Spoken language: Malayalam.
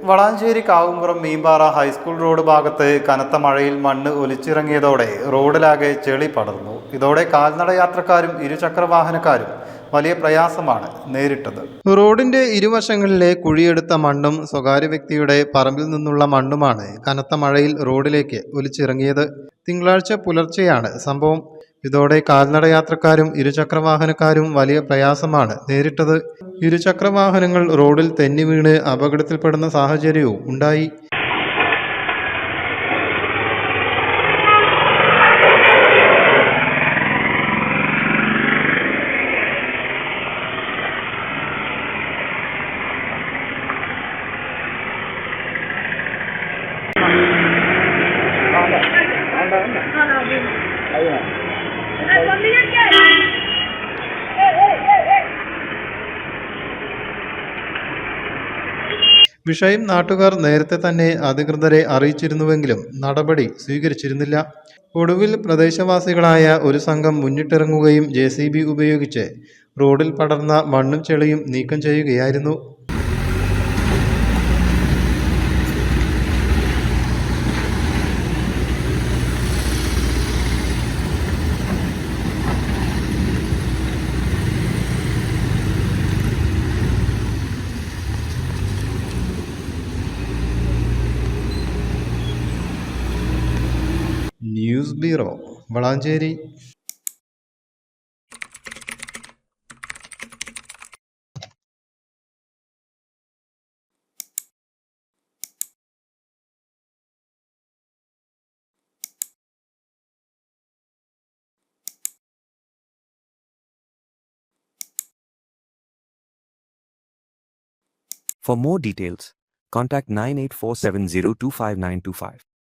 വളാഞ്ചേരി കാവുംപുറം മീമ്പാറ ഹൈസ്കൂൾ റോഡ് ഭാഗത്ത് കനത്ത മഴയിൽ മണ്ണ് ഒലിച്ചിറങ്ങിയതോടെ റോഡിലാകെ ചെളി പടർന്നു. ഇതോടെ കാൽനട യാത്രക്കാരും ഇരുചക്രവാഹനക്കാരും വലിയ പ്രയാസമാണ് നേരിട്ടത്. റോഡിന്റെ ഇരുവശങ്ങളിലെ കുഴിയെടുത്ത മണ്ണും സ്വകാര്യ വ്യക്തിയുടെ പറമ്പിൽ നിന്നുള്ള മണ്ണുമാണ് കനത്ത മഴയിൽ റോഡിലേക്ക് ഒലിച്ചിറങ്ങിയത്. തിങ്കളാഴ്ച പുലർച്ചെയാണ് സംഭവം. ഇതോടെ കാൽനട യാത്രക്കാരും ഇരുചക്രവാഹനക്കാരും വലിയ പ്രയാസമാണ് നേരിട്ടത്. ഇരുചക്രവാഹനങ്ങൾ റോഡിൽ തെന്നി വീണ് അപകടത്തിൽപ്പെടുന്ന സാഹചര്യവും ഉണ്ടായി. വിഷയം നാട്ടുകാർ നേരത്തെ തന്നെ അധികൃതരെ അറിയിച്ചിരുന്നുവെങ്കിലും നടപടി സ്വീകരിച്ചിരുന്നില്ല. ഒടുവിൽ പ്രദേശവാസികളായ ഒരു സംഘം മുന്നിട്ടിറങ്ങുകയും JCB ഉപയോഗിച്ച് റോഡിൽ പടർന്ന മണ്ണും ചെളിയും നീക്കം ചെയ്യുകയായിരുന്നു. News bureau, Valanchery. For more details, contact 9847025925.